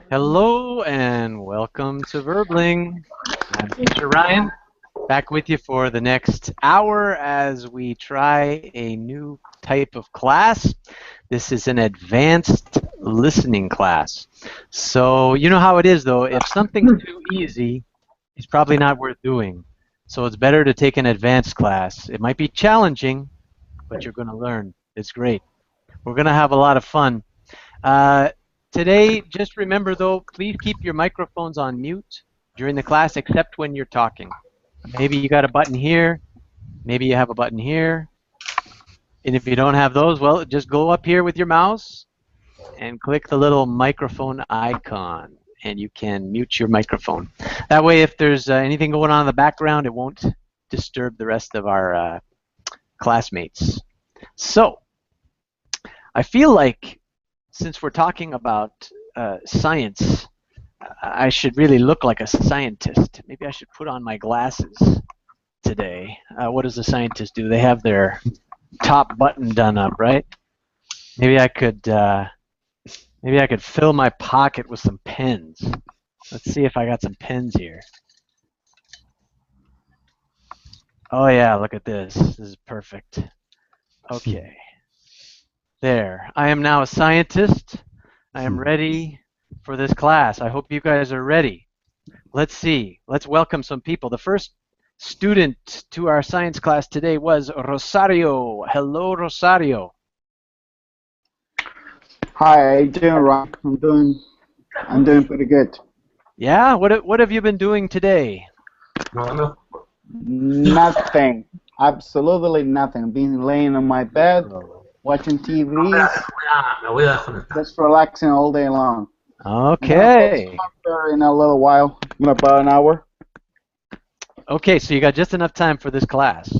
Hello and welcome to Verbling. I'm Teacher Ryan, back with you for the next hour as we try a new type of class. This is an advanced listening class. So you know how it is though, if something's too easy, it's probably not worth doing. So it's better to take an advanced class. It might be challenging, but you're going to learn. It's great. We're going to have a lot of fun. Today, just remember though, please keep your microphones on mute during the class except when you're talking. Maybe you got a button here, maybe you have a button here, and if you don't have those, well, just go up here with your mouse and click the little microphone icon, and you can mute your microphone. That way, if there's anything going on in the background, it won't disturb the rest of our classmates. So, I feel like since we're talking about science, I should really look like a scientist. Maybe I should put on my glasses today. What does a scientist do? They have their top button done up, right? Maybe I could fill my pocket with some pens. Let's see if I got some pens here. Oh yeah, look at this. This is perfect. Okay. There. I am now a scientist. I am ready for this class. I hope you guys are ready. Let's see. Let's welcome some people. The first student to our science class today was Rosario. Hello, Rosario. Hi, how you doing, Rock? I'm doing pretty good. Yeah? What have you been doing today? Nothing. Absolutely nothing. Been laying on my bed, watching TV, just relaxing all day long. Okay. In a little while, in about an hour. Okay, so you got just enough time for this class.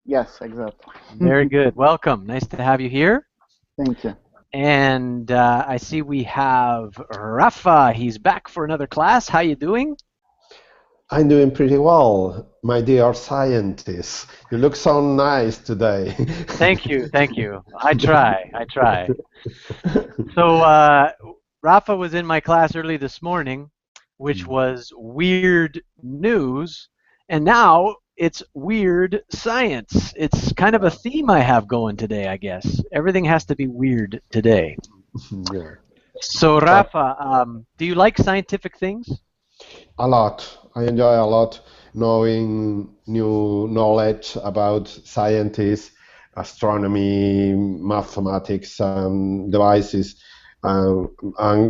Yes, exactly. Very good. Welcome. Nice to have you here. Thank you. And I see we have Rafa. He's back for another class. How you doing? I'm doing pretty well, my dear scientist. You look so nice today. Thank you, thank you. I try. So Rafa was in my class early this morning, which was weird news, and now it's weird science. It's kind of a theme I have going today, I guess. Everything has to be weird today. Yeah. So Rafa, do you like scientific things? A lot. I enjoy a lot knowing new knowledge about scientists, astronomy, mathematics, and devices. And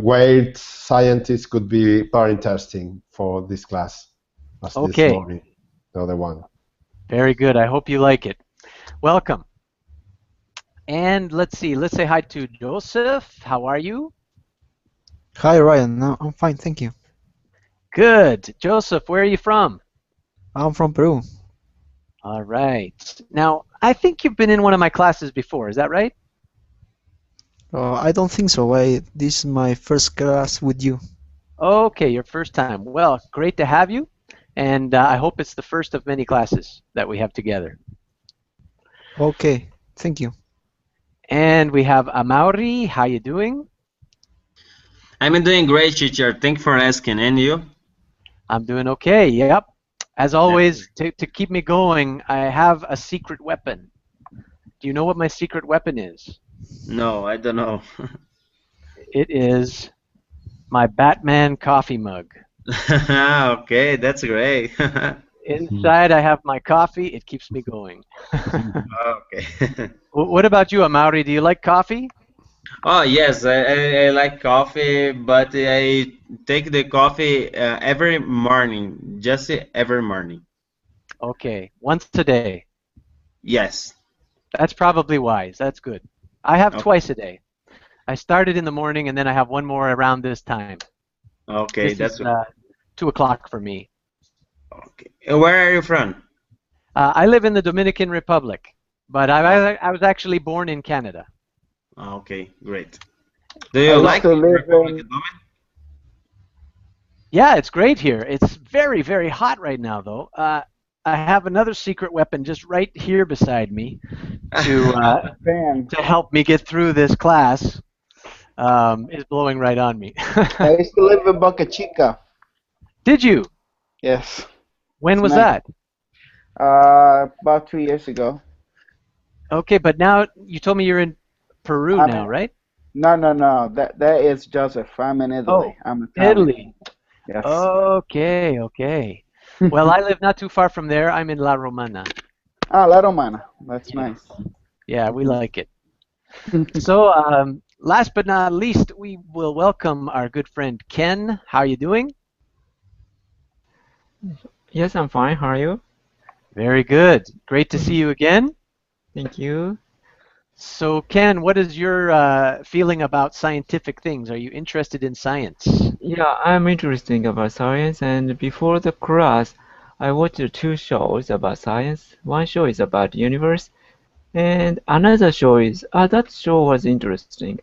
weird scientists could be very interesting for this class, as this morning, the other one. Very good. I hope you like it. Welcome. And let's see. Let's say hi to Joseph. How are you? Hi, Ryan. No, I'm fine, thank you. Good. Joseph, where are you from? I'm from Peru. All right. Now, I think you've been in one of my classes before. Is that right? I don't think so. This is my first class with you. Okay, your first time. Well, great to have you, and I hope it's the first of many classes that we have together. Okay, thank you. And we have Amaury. How you doing? I'm doing great, teacher. Thank you for asking. And you? I'm doing okay. Yep. As always, to keep me going, I have a secret weapon. Do you know what my secret weapon is? No, I don't know. It is my Batman coffee mug. Okay, that's great. Inside I have my coffee. It keeps me going. Okay. What about you, Amaury? Do you like coffee? Oh, yes, I like coffee, but I take the coffee every morning, just every morning. Okay, once a day. Yes. That's probably wise. That's good. I have twice a day. I started in the morning, and then I have one more around this time. Okay, This that's is good. 2 o'clock for me. Okay. Where are you from? I live in the Dominican Republic, but I was actually born in Canada. Okay, great. Do you like to live Republic in, of Domin? Yeah, it's great here. It's very, very hot right now, though. I have another secret weapon just right here beside me. to fan. to help me get through this class is blowing right on me. I used to live in Boca Chica. Did you? Yes. When It's was nice. that? About 2 years ago. Okay, but now you told me you're in Peru I'm now, in, right? no. That is Joseph. I'm in Oh, Italy. I'm Italian. Italy. Yes. Okay, okay. Well, I live not too far from there. I'm in La Romana. La Romana. That's Yeah, nice. yeah, we like it. So, last but not least, we will welcome our good friend Ken. How are you doing? Yes, I'm fine. How are you? Very good. Great to see you again. Thank you. So, Ken, what is your feeling about scientific things? Are you interested in science? Yeah, I'm interested about science, and before the class, I watched two shows about science. One show is about universe, and another show is that show was interesting.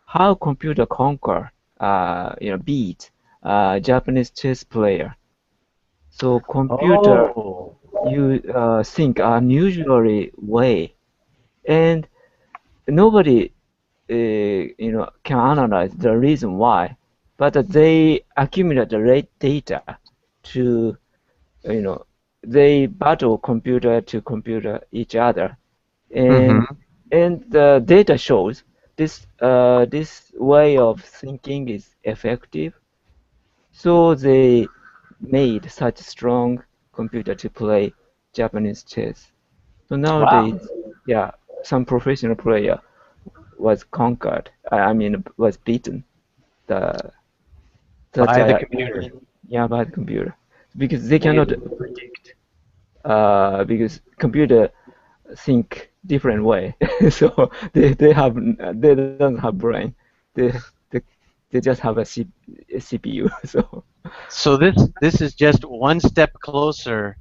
How computer conquer, beat Japanese chess player. So computer Oh, you think unusually way, and nobody can analyze the reason why, but they accumulate the right data to, you know, they battle computer to computer each other, and mm-hmm. the data shows this way of thinking is effective, so they made such strong computer to play Japanese chess. So Wow. nowadays, yeah, some professional player was conquered. I mean, was beaten. The such By the a computer. yeah by the computer because they cannot Amazing. predict. Because computer think different way. So they don't have brain. They, they just have a CPU. So So this is just one step closer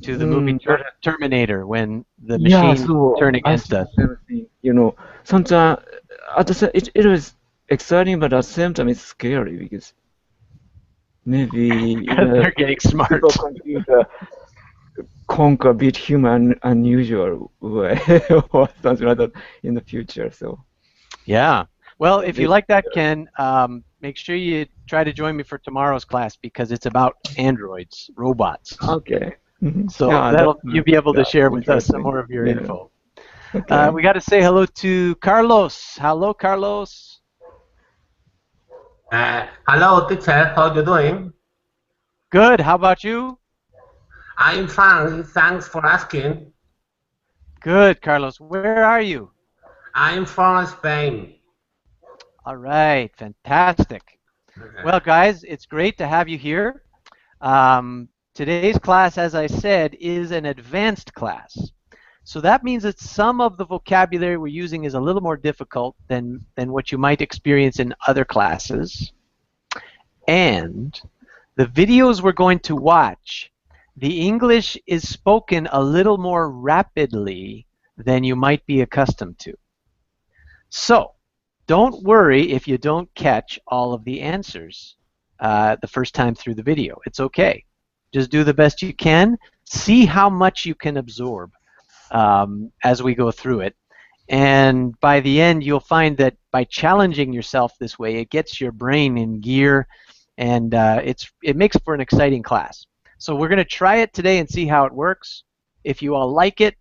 to the movie but Terminator when the yeah, machines so turn I against see us. the same thing. Sometimes it was exciting, but at the same time it's scary because maybe Because they're getting smart. supercomputer conquer beat human unusual way or something like that in the future. So Yeah. Well, if you they, like that, Ken, make sure you try to join me for tomorrow's class because it's about androids, robots. okay. So Yeah, that'll you'll be able to yeah, share with us some interesting. more of your Yeah. info. Okay. We got to say hello to Carlos. Hello, Carlos. Hello, teacher. How you doing? Good. How about you? I'm fine. Thanks for asking. Good, Carlos. Where are you? I'm from Spain. All right. Fantastic. Well, guys, it's great to have you here. Today's class, as I said, is an advanced class. So that means that some of the vocabulary we're using is a little more difficult than what you might experience in other classes. And the videos we're going to watch, the English is spoken a little more rapidly than you might be accustomed to. So don't worry if you don't catch all of the answers the first time through the video. It's okay. Just do the best you can. See how much you can absorb as we go through it. And by the end, you'll find that by challenging yourself this way, it gets your brain in gear, and it makes for an exciting class. So we're going to try it today and see how it works. If you all like it,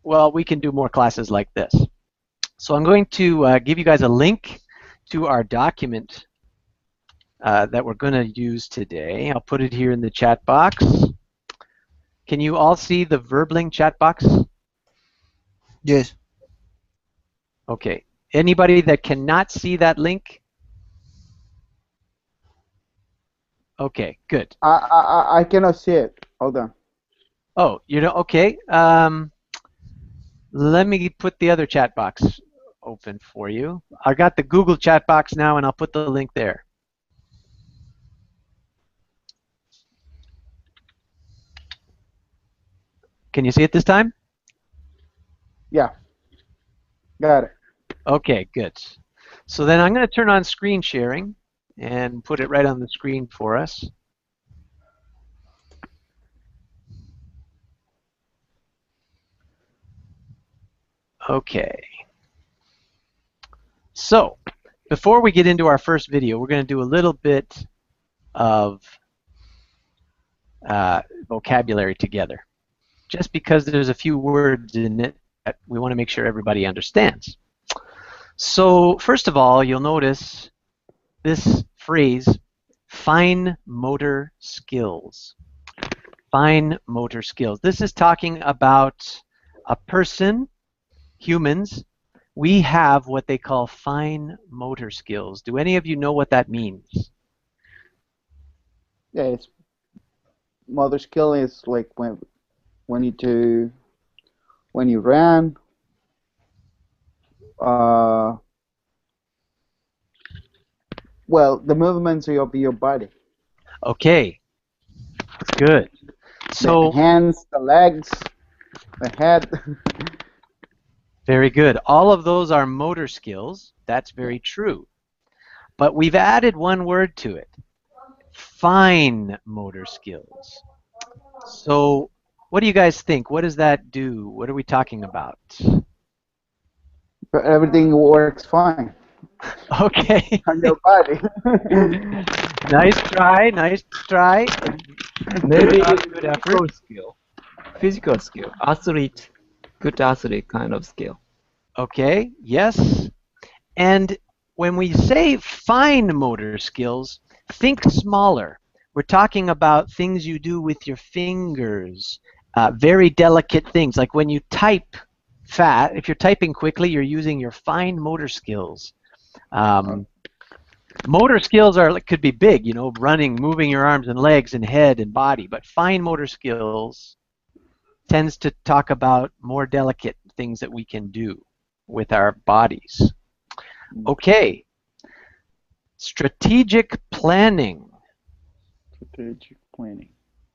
well, we can do more classes like this. So I'm going to give you guys a link to our document that we're going to use today. I'll put it here in the chat box. Can you all see the Verbling chat box? Yes. Okay. Anybody that cannot see that link? Okay, good. I cannot see it. Hold on. Oh, okay. Let me put the other chat box open for you. I got the Google chat box now, and I'll put the link there. Can you see it this time? Yeah. Got it. Okay, good. So then I'm going to turn on screen sharing and put it right on the screen for us. Okay. So, before we get into our first video, we're going to do a little bit of vocabulary together. Just because there's a few words in it that we want to make sure everybody understands. So, first of all, you'll notice this phrase, fine motor skills. Fine motor skills. This is talking about a person, humans. We have what they call fine motor skills. Do any of you know what that means? Yeah, it's motor skill is like when you run. Well, the movements of your body. Okay, that's good. So the hands, the legs, the head. Very good. All of those are motor skills. That's very true. But we've added one word to it. Fine motor skills. So what do you guys think? What does that do? What are we talking about? But everything works fine. Okay. On your body. Nice try. Nice try. Maybe good effort skill, physical skill, athlete, good athlete kind of skill. Okay. Yes. And when we say fine motor skills, think smaller. We're talking about things you do with your fingers, very delicate things, like when you type fast. If you're typing quickly, you're using your fine motor skills. Motor skills could be big, you know, running, moving your arms and legs and head and body, but fine motor skills tends to talk about more delicate things that we can do with our bodies. Okay. Strategic planning. Strategic planning.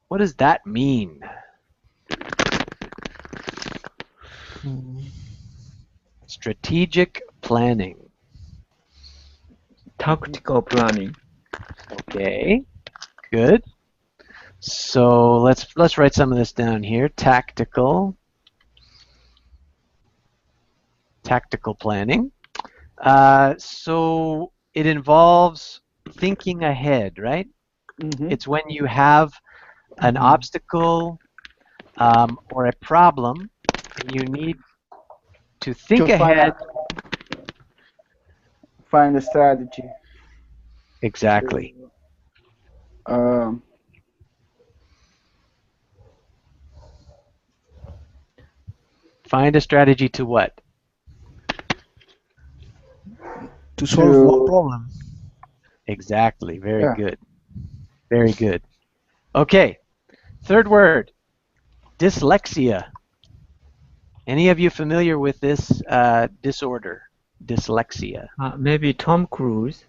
What does that mean? Strategic planning. Tactical planning. Okay, good. So let's write some of this down here. Tactical planning. So it involves thinking ahead, right? Mm-hmm. It's when you have an obstacle or a problem, and you need to think ahead. Find a strategy. Exactly. Find a strategy to what? To solve one problem. Exactly. Very good. Very good. Okay. Third word. Dyslexia. Any of you familiar with this disorder? Dyslexia. Maybe Tom Cruise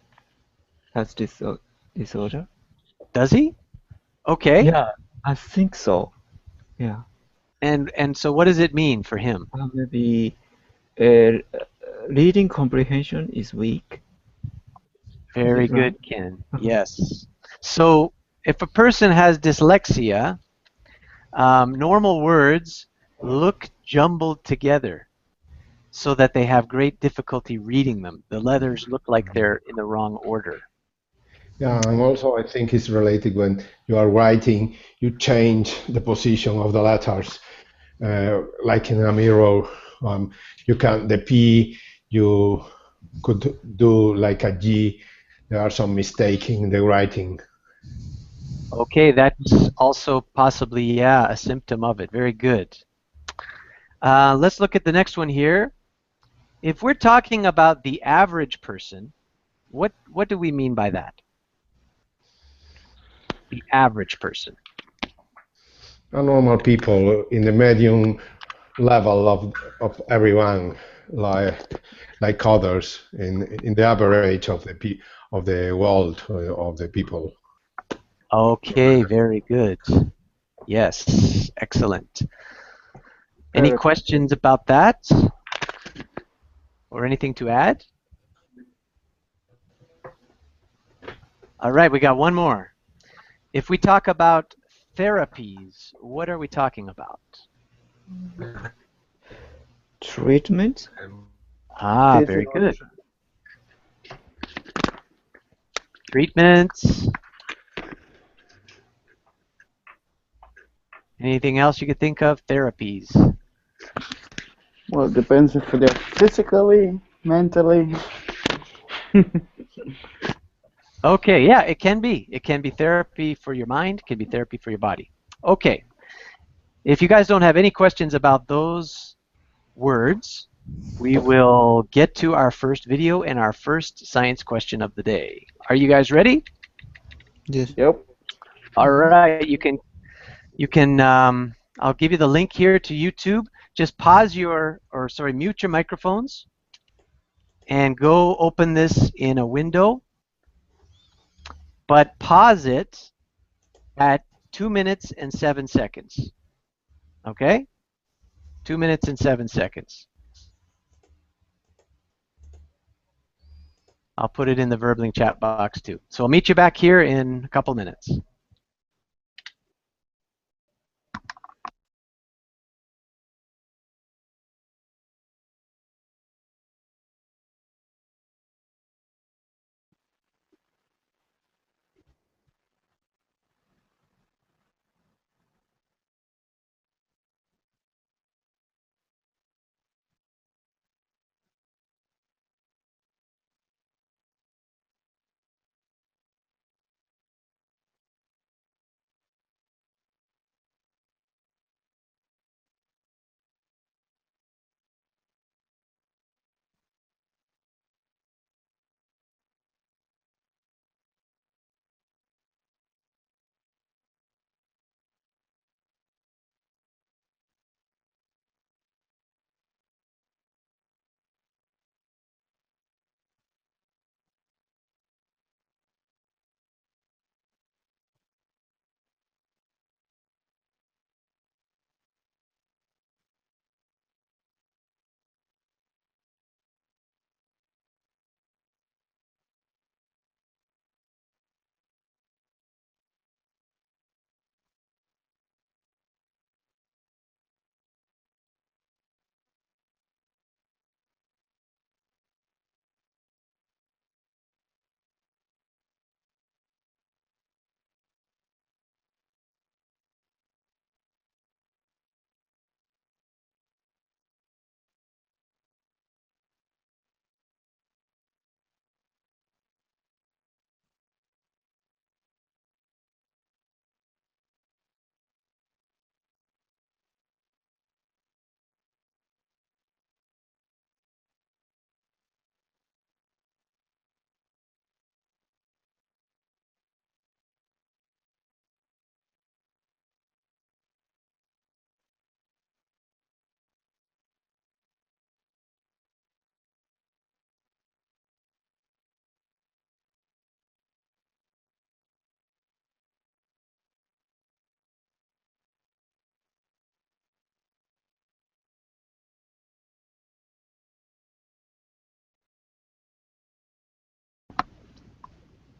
has this disorder. Does he? Okay. Yeah, I think so. Yeah. And so what does it mean for him? Maybe reading comprehension is weak. Very good, Ken. Yes. So if a person has dyslexia, normal words look jumbled together so that they have great difficulty reading them. The letters look like they're in the wrong order. Yeah, and also I think it's related when you are writing, you change the position of the letters. Like in a mirror, the P, you could do like a G. There are some mistakes in the writing. Okay, that's also possibly, yeah, a symptom of it. Very good. Let's look at the next one here. If we're talking about the average person, what do we mean by that? The average person. A normal people in the medium level of everyone, like others in the average of the world of the people. Okay, very good. Yes, excellent. Any questions about that? Or anything to add? All right, we got one more. If we talk about therapies, what are we talking about? Treatment? Ah, very good. Treatments. Anything else you could think of? Therapies. Well, it depends if they're physically, mentally. Okay, yeah, it can be. It can be therapy for your mind, it can be therapy for your body. Okay. If you guys don't have any questions about those words, we will get to our first video and our first science question of the day. Are you guys ready? Yes. Yep. All right, I'll give you the link here to YouTube. Just mute your microphones and go open this in a window, but pause it at 2 minutes and 7 seconds. Okay? 2 minutes and 7 seconds. I'll put it in the Verbling chat box too. So I'll meet you back here in a couple minutes.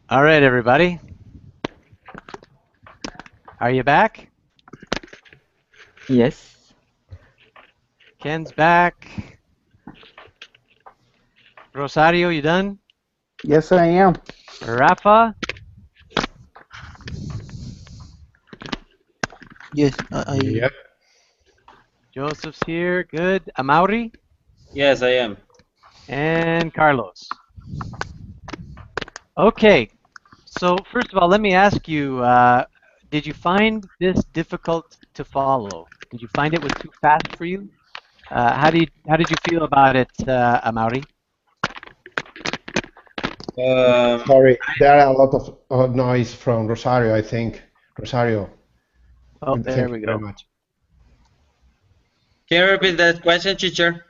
All right, everybody. Are you back? Yes. Ken's back. Rosario, you done? Yes, I am. Rafa? Yes, Yep. Joseph's here. Good. Amaury? Yes, I am. And Carlos. Okay. So first of all, let me ask you, did you find this difficult to follow? Did you find it was too fast for you? How did you feel about it, Amaury? Sorry, there are a lot of noise from Rosario, I think. Rosario. Oh, there Thank we you very go. much. Can you repeat that question, teacher?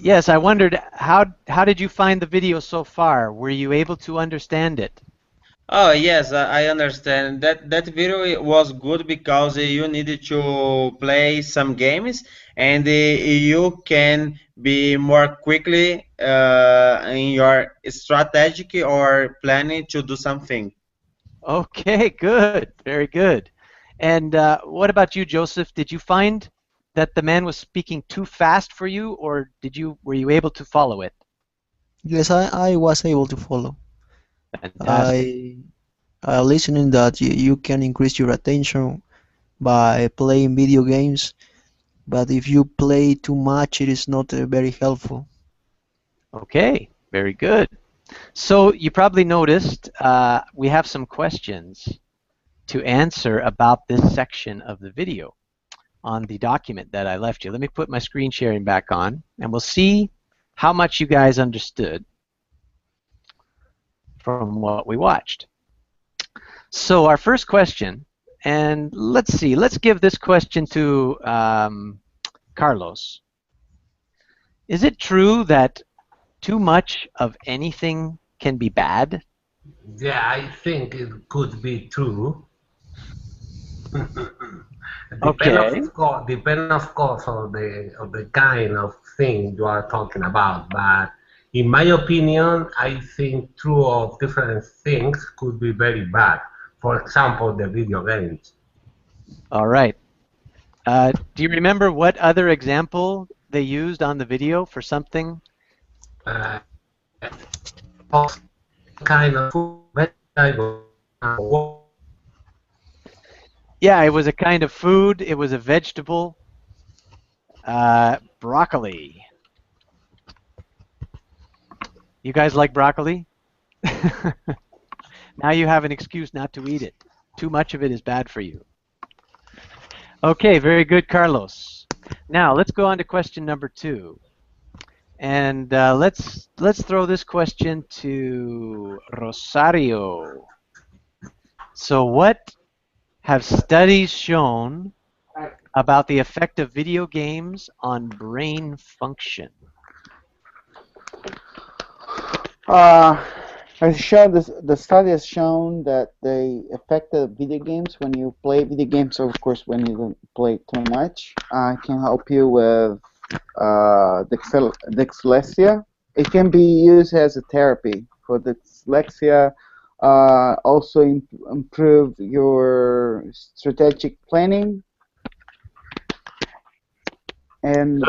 Yes, I wondered how did you find the video so far? Were you able to understand it? Oh, yes, I understand. That video was good because you needed to play some games and you can be more quickly in your strategic or planning to do something. Okay, good. Very good. And what about you, Joseph? Did you find that the man was speaking too fast for you, or were you able to follow it? Yes, I was able to follow. Fantastic. I listening that you can increase your attention by playing video games, but if you play too much, it is not very helpful. Okay, very good. So you probably noticed we have some questions to answer about this section of the video on the document that I left you. Let me put my screen sharing back on, and we'll see how much you guys understood from what we watched. So our first question, and let's see, let's give this question to Carlos. Is it true that too much of anything can be bad? Yeah, I think it could be true. Okay. Depend of course of the kind of thing you are talking about, but in my opinion, I think true of different things could be very bad. For example, the video games. All right. Do you remember what other example they used on the video for something? Uh, kind of vegetable. Yeah, it was a kind of food. It was a vegetable. Broccoli. You guys like broccoli? Now you have an excuse not to eat it. Too much of it is bad for you. Okay, very good, Carlos. Now let's go on to question number 2, and let's throw this question to Rosario. So, what have studies shown about the effect of video games on brain function? The study has shown that the effect of video games, when you play video games, of course, when you don't play too much, can help you with dyslexia. It can be used as a therapy for dyslexia. Also improve your strategic planning. And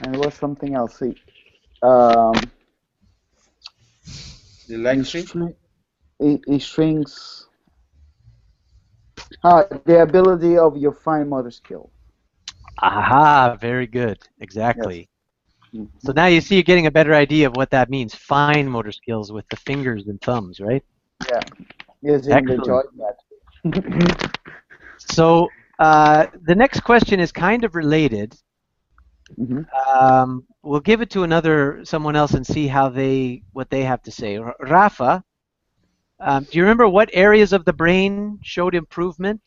and what's something else? It shrinks the ability of your fine motor skill. Aha, very good. Exactly. Yes. So now you see you're getting a better idea of what that means. Fine motor skills with the fingers and thumbs, right? Yeah. Using the joypad. So the next question is kind of related. We'll give it to someone else and see what they have to say. Rafa, do you remember what areas of the brain showed improvement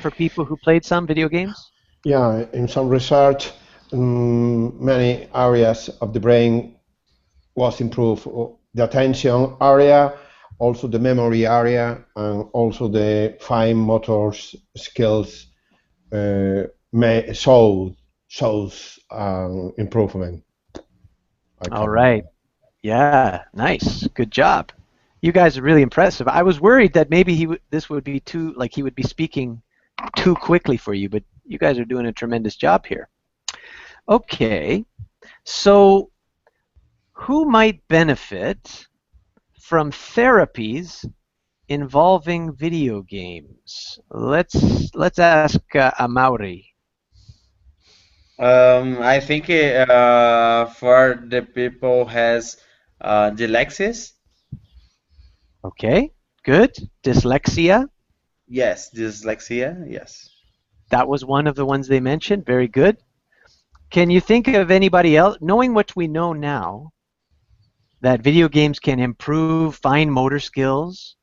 for people who played some video games? Yeah, in some research, many areas of the brain was improved. The attention area, also the memory area, and also the fine motor skills shows improvement. All right. Yeah, nice. Good job. You guys are really impressive. I was worried that maybe this would be he would be speaking too quickly for you, but you guys are doing a tremendous job here. Okay. So who might benefit from therapies involving video games? Let's ask Amaury. I think for the people has dyslexia. Okay, good. Dyslexia? Yes, dyslexia, yes. That was one of the ones they mentioned. Very good. Can you think of anybody else, knowing what we know now, that video games can improve fine motor skills,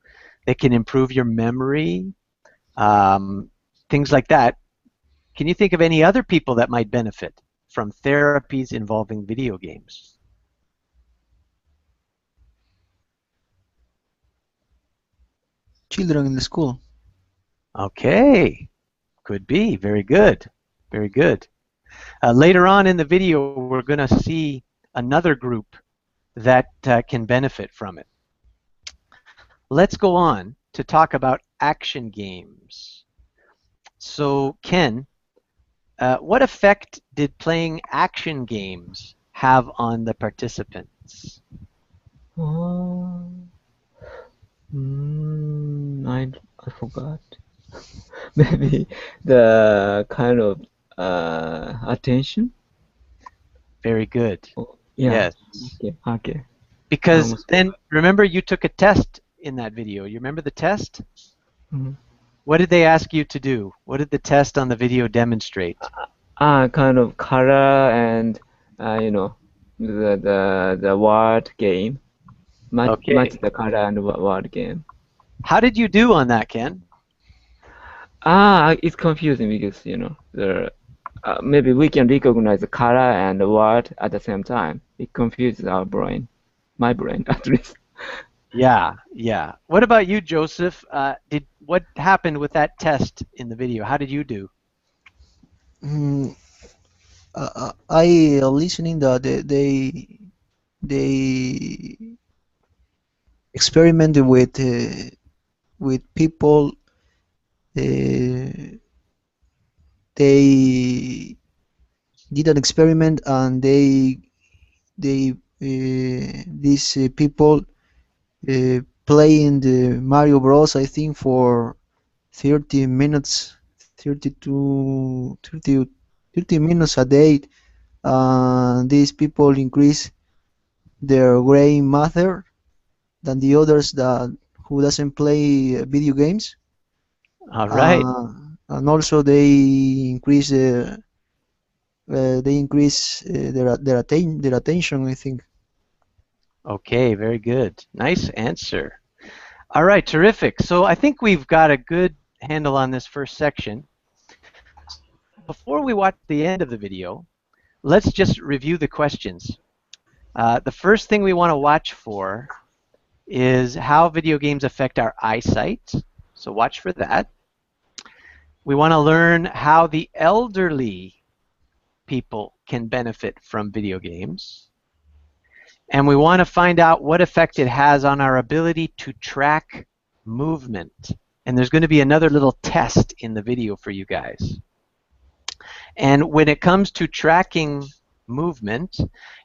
they can improve your memory, things like that. Can you think of any other people that might benefit from therapies involving video games? Children in the school. Okay, could be. Very good. Very good. Later on in the video, we're going to see another group that can benefit from it. Let's go on to talk about action games. So, Ken, what effect did playing action games have on the participants? Oh, I forgot. Maybe the kind of attention. Very good. Oh, yeah. Yes. Okay. Okay. Because Almost. then, remember, you took a test in that video. You remember the test? Mhm. What did they ask you to do? What did the test on the video demonstrate? Kind of color and the word game. Match Okay. the color and word game. How did you do on that, Ken? It's confusing because the maybe we can recognize the color and the word at the same time. It confuses our brain, my brain at least. Yeah, yeah. What about you, Joseph? What happened with that test in the video? How did you do? Mm, I listening that they experimented with people. Uh, they did an experiment and they these people playing the Mario Bros. I think for 30 minutes, 30 minutes a day. These people increase their gray matter than the others that who doesn't play video games. All right. Uh, and also they increase their attention. I think. Okay, very good. Nice answer. All right, terrific. So I think we've got a good handle on this first section. Before we watch the end of the video, let's just review the questions. The first thing we want to watch for is how video games affect our eyesight. So watch for that. We want to learn how the elderly people can benefit from video games. And we want to find out what effect it has on our ability to track movement. And there's going to be another little test in the video for you guys. And when it comes to tracking movement,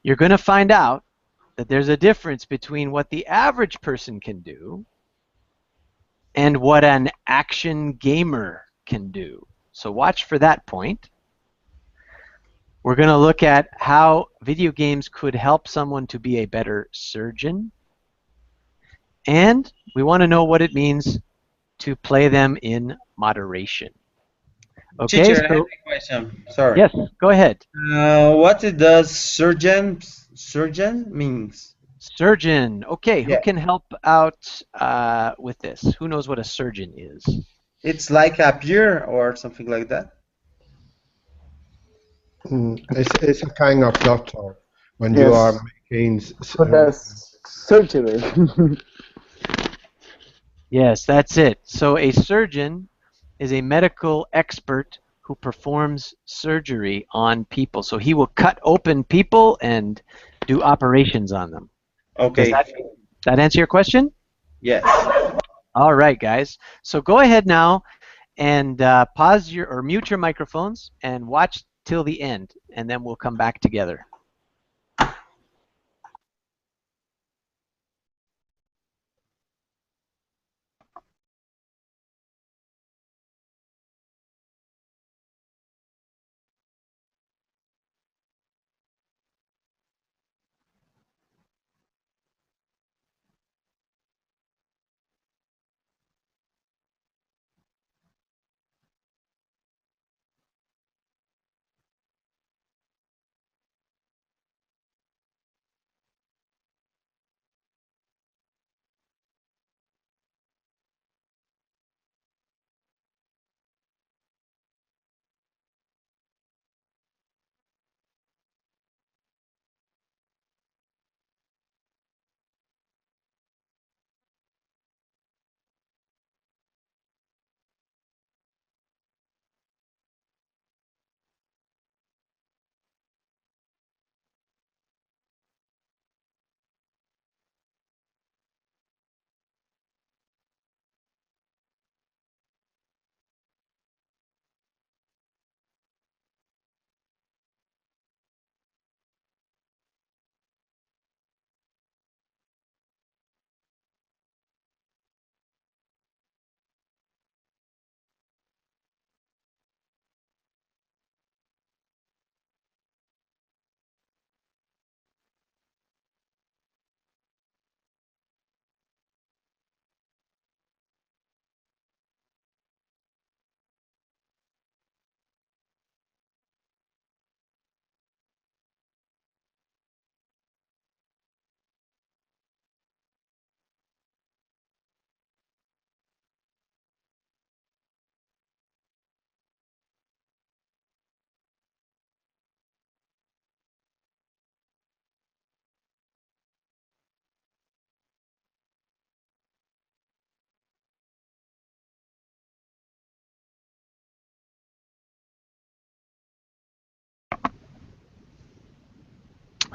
you're going to find out that there's a difference between what the average person can do and what an action gamer can do. So watch for that point. We're going to look at how video games could help someone to be a better surgeon. And we want to know what it means to play them in moderation. Okay, Teacher, I have so a question. Sorry. yes, go ahead. What does surgeon means? Surgeon. Okay, who Yeah, can help out with this? Who knows what a surgeon is? it's like a peer or something like that. It's a kind of doctor when you Yes, are making for the surgery. Yes, that's it. So a surgeon is a medical expert who performs surgery on people. So he will cut open people and do operations on them. Does Okay. that answer your question? Yes. All right, guys. So go ahead now and pause your or mute your microphones and watch till the end, and then we'll come back together.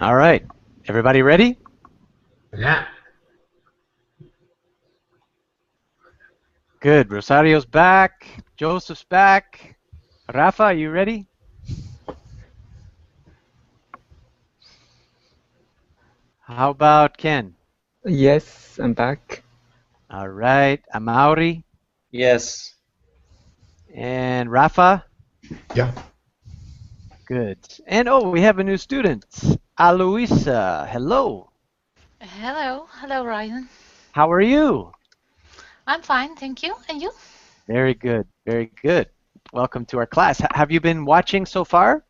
All right. Everybody ready? Yeah. Good. Rosario's back. Joseph's back. Rafa, are you ready? How about Ken? Yes, I'm back. All right. Amaury Yes. and Rafa. Yeah. Good. And oh, we have a new student, Aloisa. Hello. Hello, hello, Ryan. How are you? I'm fine, thank you. And you? Very good. Very good. Welcome to our class. Have you been watching so far?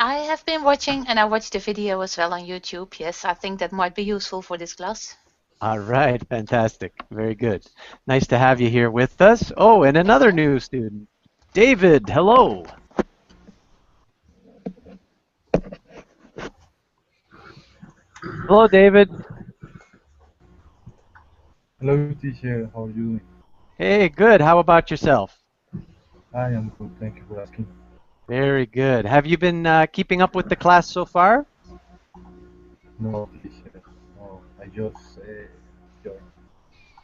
I have been watching, and I watched the video as well on YouTube. Yes, I think that might be useful for this class. All right. Fantastic. Very good. Nice to have you here with us. Oh, and another new student, David. Hello. Hello, David. Hello, teacher. How are you doing? Hey, good. How about yourself? I am good. Thank you for asking. Very good. Have you been keeping up with the class so far? No, teacher. No, I just joined.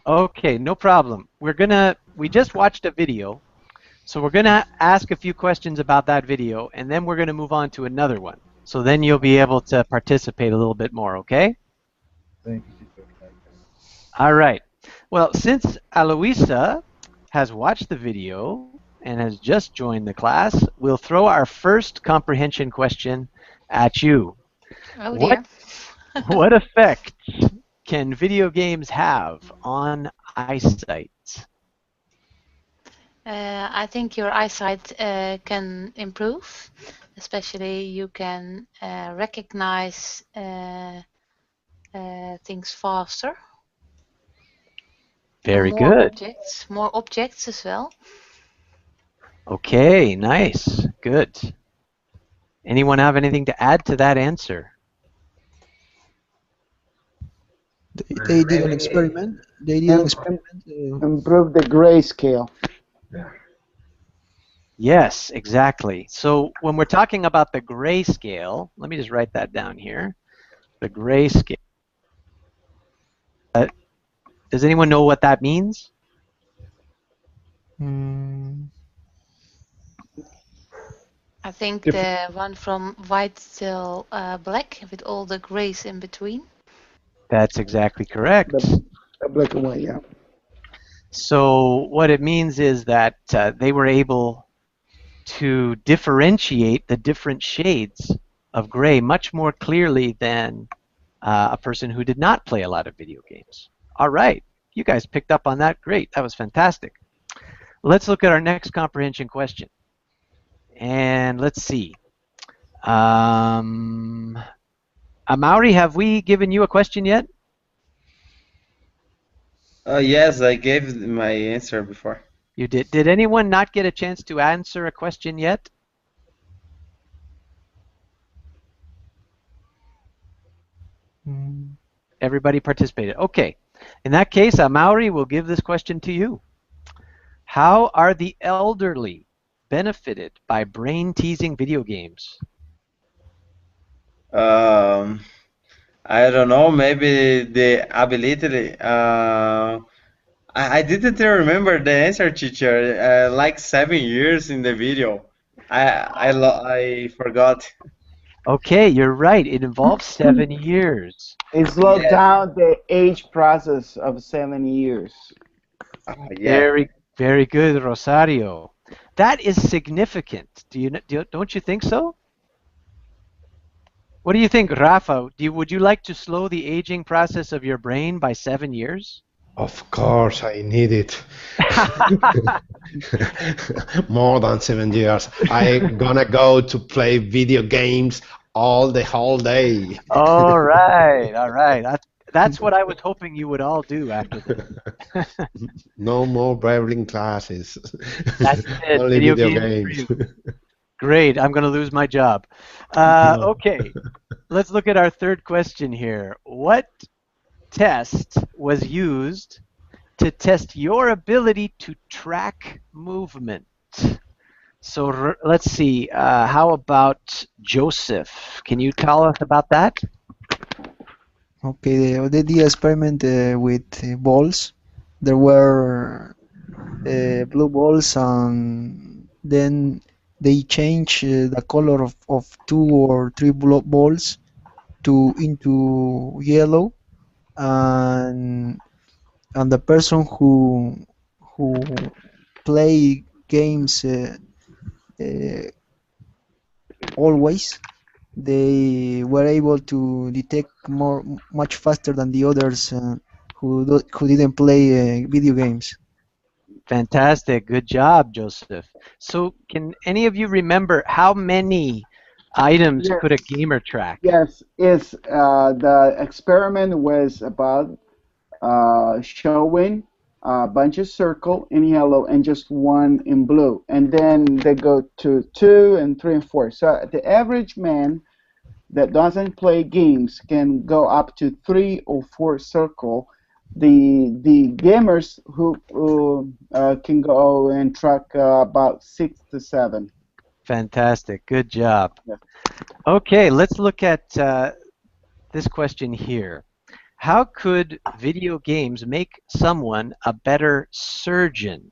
Okay, no problem. We just watched a video, so we're gonna ask a few questions about that video, and then we're gonna move on to another one. So then you'll be able to participate a little bit more, okay? Thank you, teacher. All right. Well, since Aloisa has watched the video and has just joined the class, we'll throw our first comprehension question at you. Oh dear. What effect can video games have on eyesight? I think your eyesight can improve, especially you can recognize things faster. Very More good. more objects as well. Okay, nice. Good. Anyone have anything to add to that answer? They did an experiment. They did an experiment. Improve the grayscale. Yeah. Yes, exactly. So when we're talking about the grayscale, let me just write that down here. The grayscale. Does anyone know what that means? I think the one from white till black with all the grays in between. That's exactly correct. The black and white, yeah. So what it means is that they were able to differentiate the different shades of gray much more clearly than a person who did not play a lot of video games. All right, you guys picked up on that. Great, that was fantastic. Let's look at our next comprehension question. And let's see. Amaury, have we given you a question yet? Yes, I gave my answer before. You did. Did anyone not get a chance to answer a question yet? Everybody participated. Okay. In that case, Amaury will give this question to you. How are the elderly benefited by brain-teasing video games? I don't know. Maybe the ability. I didn't remember the answer, teacher. Like 7 years in the video. I forgot. Okay, you're right. It involves 7 years. It slowed down the age process of 7 years. Yeah. Very good, Rosario. That is significant. Don't you think so? What do you think, Rafa? Would you like to slow the aging process of your brain by 7 years? Of course, I need it. More than 7 years. I'm gonna go to play video games all the whole day. All right, all right. That's what I was hoping you would all do after this. No more Braille classes. That's it. Only Video video games for games. Great. I'm going to lose my job. Okay. Let's look at our third question here. What test was used to test your ability to track movement? So let's see. How about Joseph? Can you tell us about that? Okay, they did experiment with balls. There were blue balls, and then they changed the color of two or three balls to into yellow, and the person who play games uh, always, they were able to detect much faster than the others who didn't play video games. Fantastic. Good job, Joseph. So can any of you remember how many items Yes. could a gamer track? Yes, the experiment was about showing a bunch of circle in yellow and just one in blue, and then they go to 2 and 3 and 4. So the average man that doesn't play games can go up to 3 or 4 circle. The gamers who can go and track about 6 to 7. Fantastic. Good job. Yeah. Okay, let's look at this question here. How could video games make someone a better surgeon?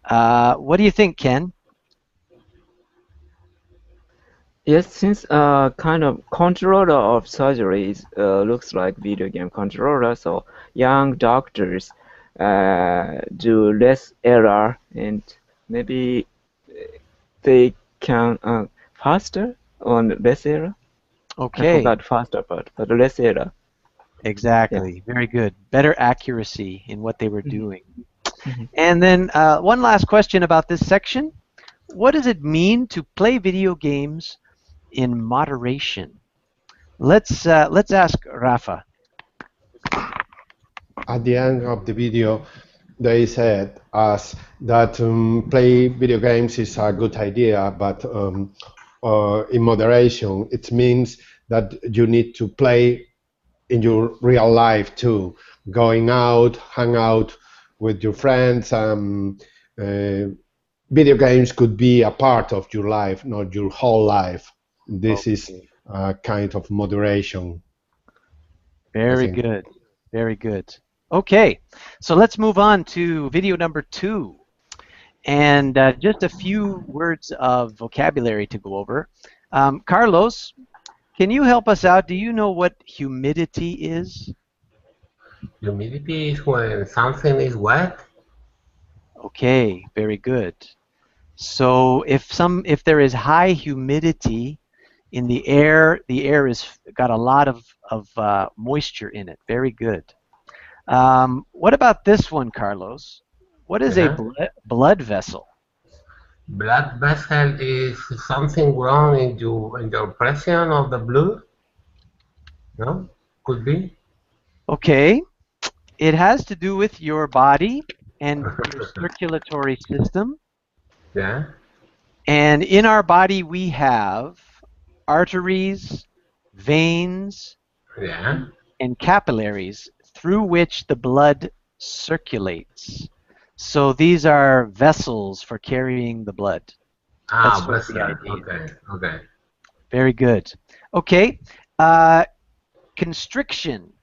What do you think, Ken? Yes, since kind of controller of surgeries looks like video game controller, so young doctors do less error and maybe they can faster on less error. I Okay, forgot faster part, but less error. exactly. Very good. Better accuracy in what they were doing. Mhm. And then one last question about this section. What does it mean to play video games in moderation? Let's ask Rafa. At the end of the video, they said us that play video games is a good idea, but in moderation, it means that you need to play in your real life too, going out, hang out with your friends. Video games could be a part of your life, not your whole life. This is a kind of moderation. Very good. Very good. Okay, so let's move on to video number 2. And just a few words of vocabulary to go over. Carlos, can you help us out? Do you know what humidity is? Humidity is when something is wet. Okay, very good. So if there is high humidity in the air is got a lot of moisture in it. Very good. What about this one, Carlos? What is a blood vessel? Blood vessel is something wrong in your pressure of the blood. No, could be. Okay, it has to do with your body and your circulatory system. Yeah. And in our body we have arteries, veins, Yeah. and capillaries through which the blood circulates. So these are vessels for carrying the blood. Ah, That's vessel. the idea. Okay. Okay. Very good. Okay, constriction.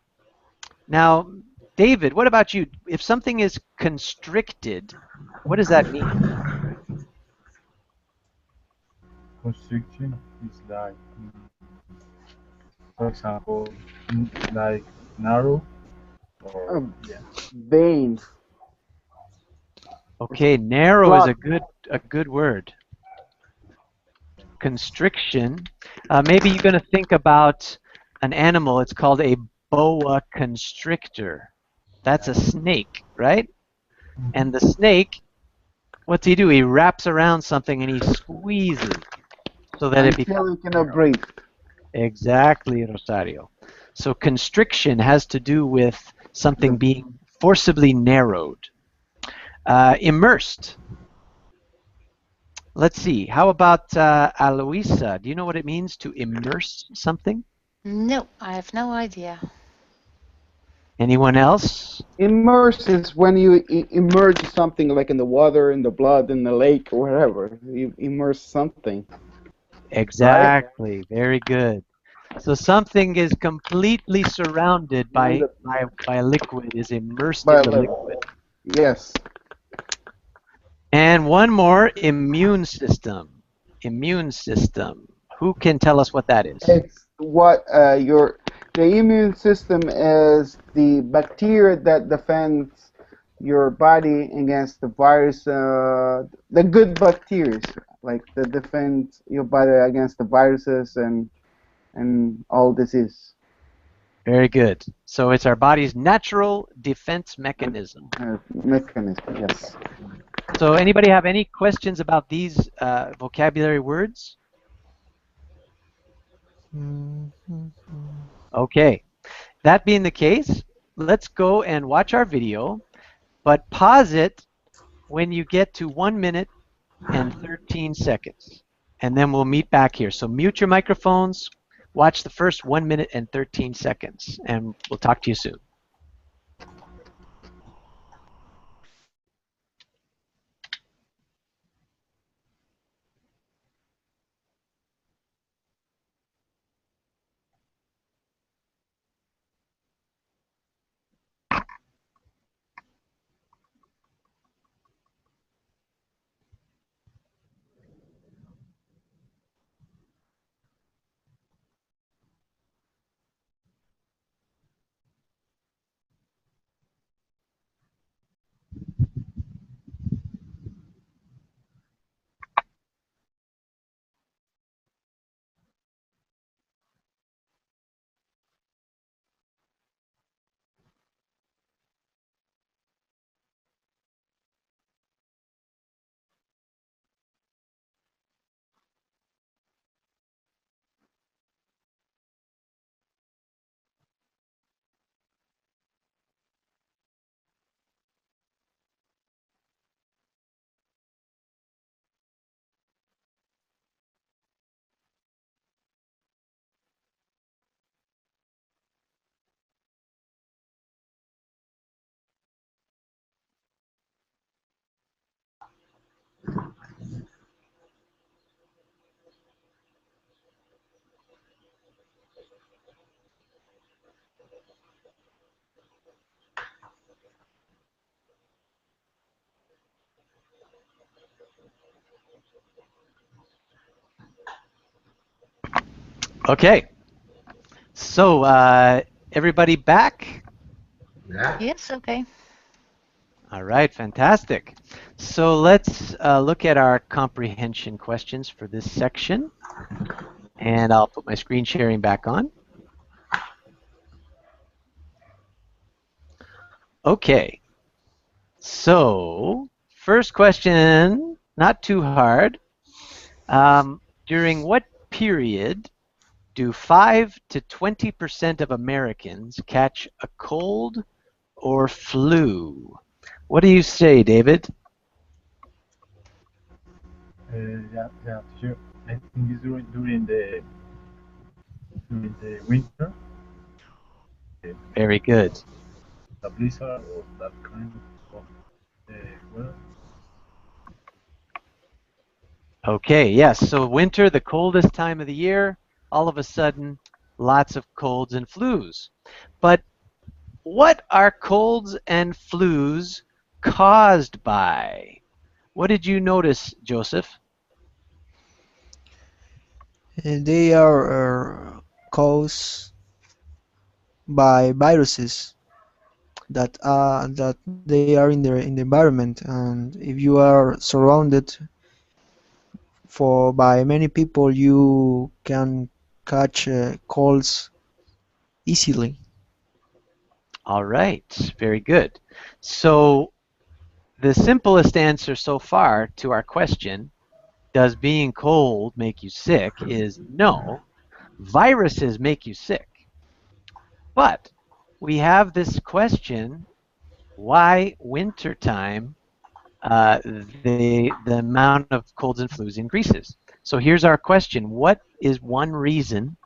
Now, David, what about you? If something is constricted, what does that mean? Constriction is like, for example, like narrow or yeah. Vein. Okay, narrow is a good word. Constriction. Maybe you're going to think about an animal. It's called a boa constrictor. That's a snake, right? And the snake, what's he do? He wraps around something and he squeezes so that it becomes Until you cannot breathe. Exactly, Rosario. So constriction has to do with something being forcibly narrowed. Immersed. Let's see. How about Aloisa? Do you know what it means to immerse something? No, I have no idea. Anyone else? Immerse is when you immerse something like in the water, in the blood, in the lake, or whatever. You immerse something. Exactly. Very good. So something is completely surrounded by a liquid, is immersed in the liquid. Yes. And one more, immune system. Immune system. Who can tell us what that is? It's what the immune system is the bacteria that defends your body against the virus, the good bacteria, like that defend your body against the viruses and all disease. Very good. So it's our body's natural defense mechanism. Mechanism, yes. So anybody have any questions about these vocabulary words? Okay. That being the case, let's go and watch our video, but pause it when you get to 1 minute and 13 seconds. And then we'll meet back here. So mute your microphones, watch the first 1 minute and 13 seconds, and we'll talk to you soon. Okay. So everybody back? Yeah. Yes, okay. All right, fantastic. So let's look at our comprehension questions for this section. And I'll put my screen sharing back on. Okay. So first question, not too hard. During what period do 5 to 20% of Americans catch a cold or flu? What do you say, David? Yeah, sure. I think it's during the winter, Very good. the blizzard or that kind of weather. Okay, yes. So winter, the coldest time of the year, all of a sudden, lots of colds and flus. But what are colds and flus caused by? What did you notice, Joseph? They are caused by viruses that they are in the environment, and if you are surrounded by many people, you can catch colds easily. All right, very good. So the simplest answer so far to our question, does being cold make you sick, is no. Viruses make you sick. But we have this question, why wintertime the amount of colds and flus increases. So here's our question. What is one reason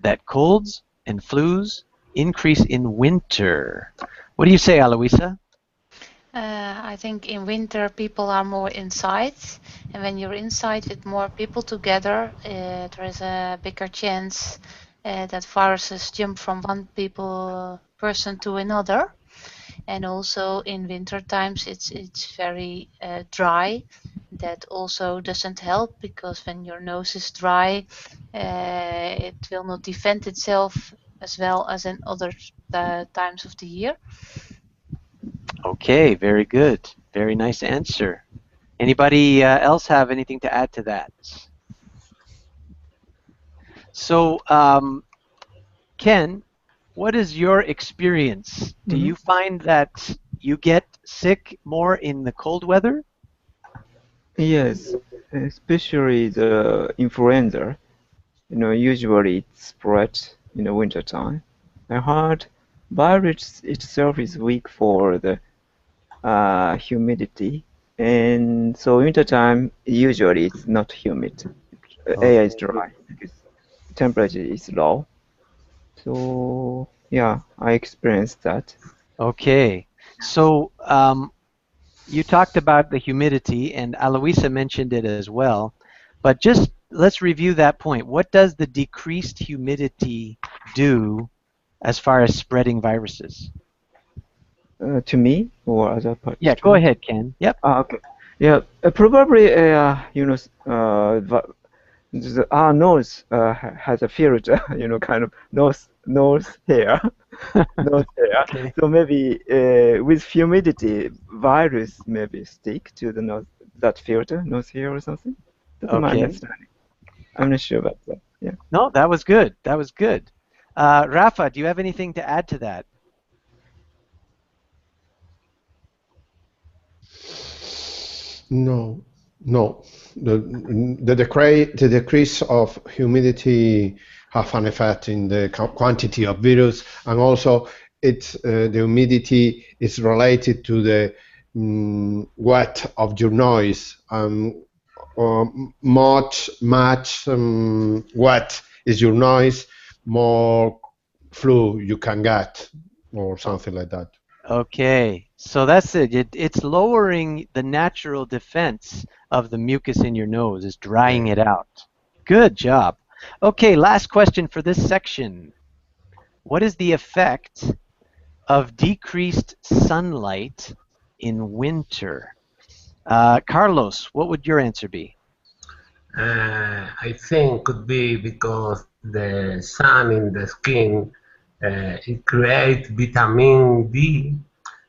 that colds and flus increase in winter. What do you say, Aloisa? I think in winter people are more inside, and when you're inside with more people together, there is a bigger chance that viruses jump from one person to another. And also in winter times, it's very dry. That also doesn't help because when your nose is dry, it will not defend itself as well as in other times of the year. Okay, very good. Very nice answer. Anybody else have anything to add to that? So, Ken, what is your experience? Do you find that you get sick more in the cold weather? Yes, especially the influenza. Usually it spreads in the wintertime. I heard virus itself is weak for the humidity, and so wintertime usually it's not humid. Air is dry because temperature is low. So yeah, I experienced that. Okay. So, you talked about the humidity, and Aloisa mentioned it as well. But just let's review that point. What does the decreased humidity do as far as spreading viruses? To me or other Yeah, go participants? ahead, Ken. Yep. Okay. Yeah, probably our nose has a filter, kind of nose hair, nose hair. Okay. So maybe with humidity, virus maybe stick to the nose, that filter, nose hair or something. That's my Okay. understanding. I'm not sure about that. Yeah. No, that was good. That was good. Rafa, do you have anything to add to that? No, no. The decrease of humidity have an effect in the quantity of virus, and also the humidity is related to the wet of your noise. Much wet is your noise, more flu you can get, or something like that. Okay, so that's it. It's lowering the natural defense of the mucus in your nose, is drying it out. Good job. Okay, last question for this section. What is the effect of decreased sunlight in winter? Carlos, what would your answer be? I think could be because the sun in the skin it creates vitamin D,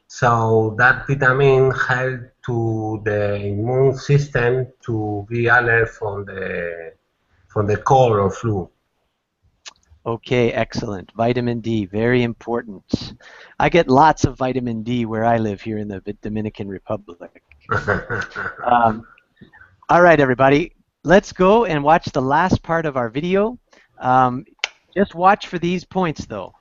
so that vitamin help to the immune system to be alert from the cold or flu. Okay, excellent. Vitamin D, very important. I get lots of vitamin D where I live here in the Dominican Republic. All right, everybody. Let's go and watch the last part of our video. Just watch for these points, though.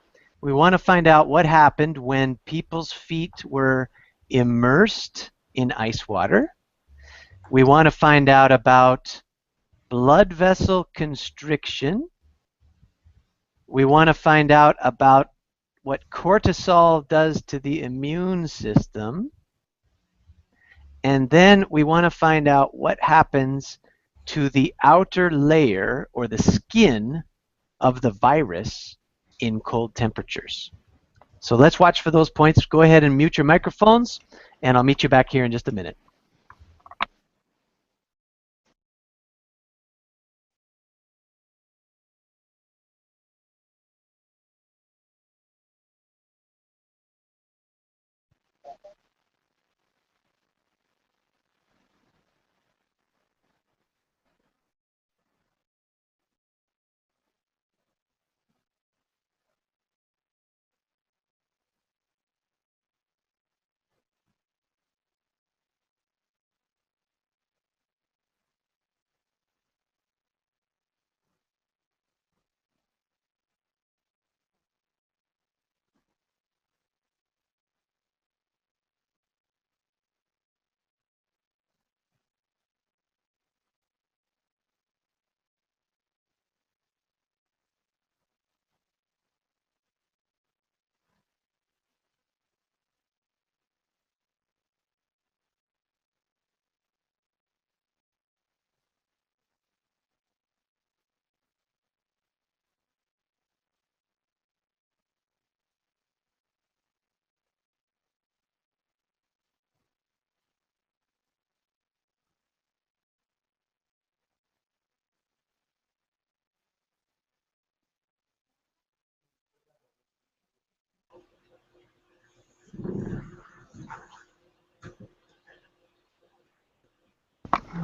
We want to find out what happened when people's feet were immersed in ice water. We want to find out about blood vessel constriction. We want to find out about what cortisol does to the immune system. And then we want to find out what happens to the outer layer or the skin of the virus in cold temperatures. So let's watch for those points. Go ahead and mute your microphones, and I'll meet you back here in just a minute.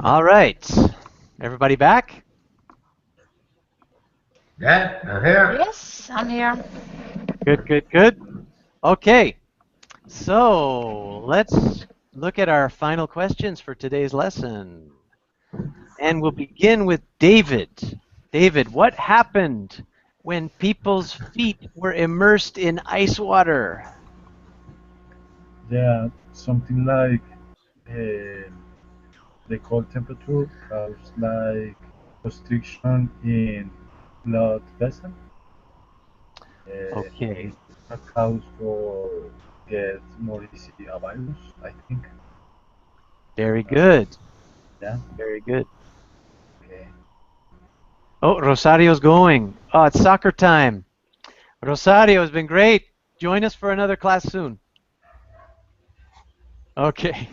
All right. Everybody back? Yeah, I'm here. Yes, I'm here. Good, good, good. Okay. So let's look at our final questions for today's lesson. And we'll begin with David. David, what happened when people's feet were immersed in ice water? Yeah, something like uh, the cold temperature causes like constriction in blood vessel. Okay, It's a cause for get more easy a virus, I think. very Uh, good. yeah, Very good. okay. Oh, Rosario's going. Oh, it's soccer time. Rosario, has been great. Join us for another class soon. Okay.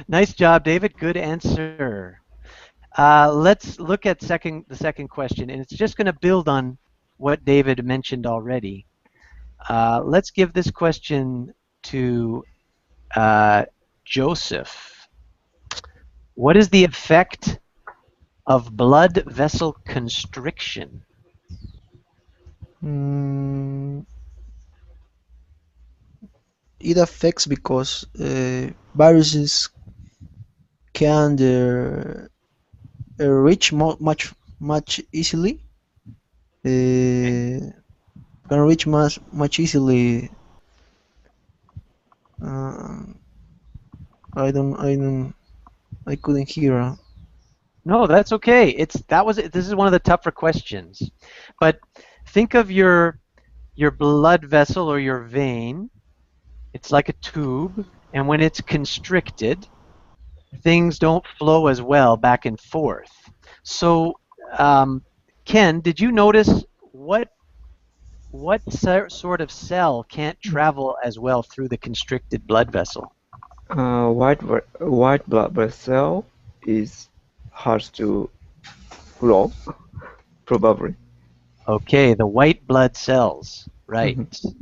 Nice job, David. Good answer. Let's look at the second question, and it's just going to build on what David mentioned already. Let's give this question to Joseph. What is the effect of blood vessel constriction? Mm, it affects because viruses can reach much easily. Can reach much easily. Uh, I couldn't hear. No, that's okay. This is one of the tougher questions. But think of your blood vessel or your vein. It's like a tube, and when it's constricted, things don't flow as well back and forth. So, Ken, did you notice what sort of cell can't travel as well through the constricted blood vessel? White blood vessel is hard to flow, probably. Okay, the white blood cells, right. Mhm.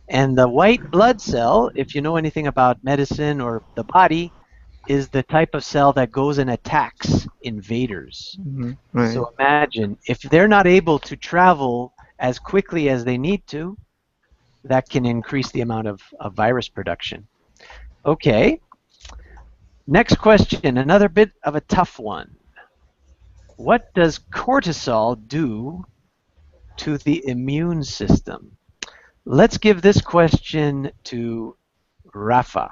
And the white blood cell, if you know anything about medicine or the body, is the type of cell that goes and attacks invaders. Right. So imagine if they're not able to travel as quickly as they need to, that can increase the amount of virus production. Okay, next question, another bit of a tough one. What does cortisol do to the immune system? Let's give this question to Rafa.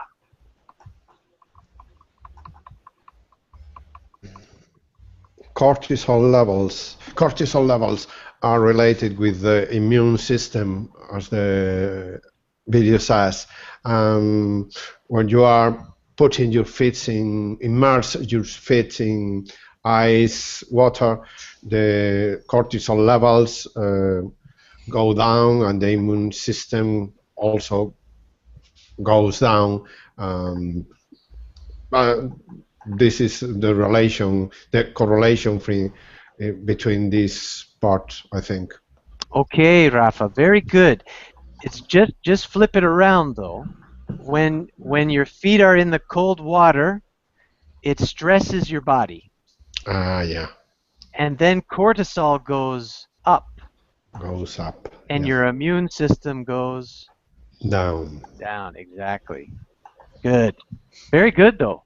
Cortisol levels are related with the immune system, as the video says. When you are putting your feet immerse your feet in ice water, the cortisol levels go down, and the immune system also goes down. But this is the correlation between this part, I think. Okay, Rafa, very good. It's just flip it around though. When your feet are in the cold water, it stresses your body, Yeah, and then cortisol goes up, goes up. and Yeah, your immune system goes down. down. Exactly. Good. Very good though.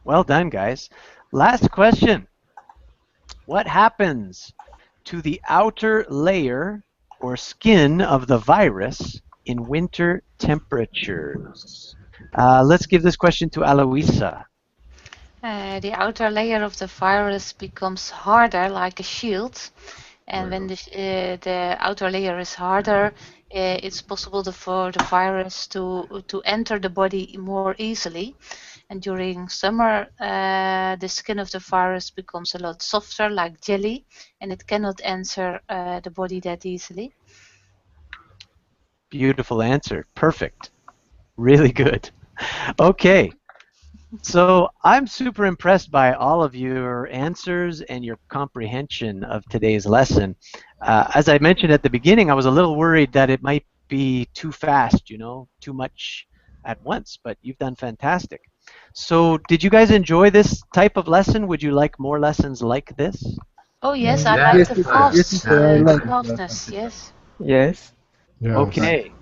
Well done, guys. Last question. What happens to the outer layer or skin of the virus in winter temperatures? Let's give this question to Aloisa. The outer layer of the virus becomes harder, like a shield. And when the outer layer is harder, it's possible for the virus to enter the body more easily. And during summer, the skin of the virus becomes a lot softer, like jelly, and it cannot enter the body that easily. Beautiful answer. Perfect. Really good. Okay. So I'm super impressed by all of your answers and your comprehension of today's lesson. As I mentioned at the beginning, I was a little worried that it might be too fast, too much at once, but you've done fantastic. So did you guys enjoy this type of lesson? Would you like more lessons like this? Oh yes, I Yeah, like Yes, the teacher. Yes, fast, teacher. I like. fastness. Yes. Yes. Yes. Okay.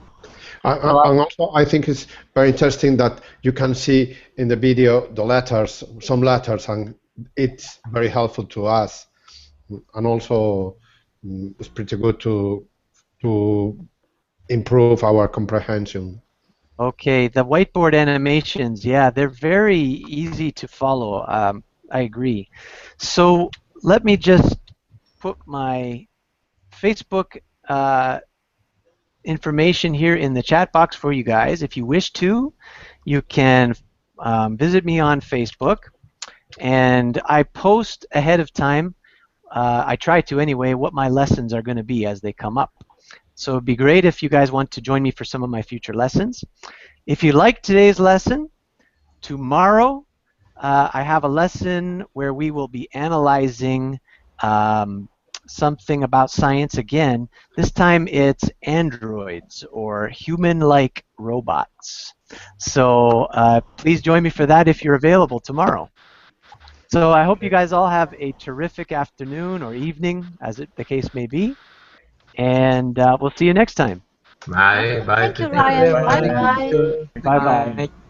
And also, I think it's very interesting that you can see in the video the letters, some letters, and it's very helpful to us. And also, it's pretty good to improve our comprehension. Okay, the whiteboard animations, yeah, they're very easy to follow. I agree. So let me just put my Facebook information here in the chat box for you guys. If you wish to, you can visit me on Facebook, and I post ahead of time. I try to anyway, what my lessons are going to be as they come up. So it'd be great if you guys want to join me for some of my future lessons. If you like today's lesson, tomorrow I have a lesson where we will be analyzing something about science again. This time it's androids or human-like robots. So please join me for that if you're available tomorrow. So I hope you guys all have a terrific afternoon or evening, as the case may be. And we'll see you next time. Bye, bye. Thank you, Ryan. Bye bye. Bye-bye.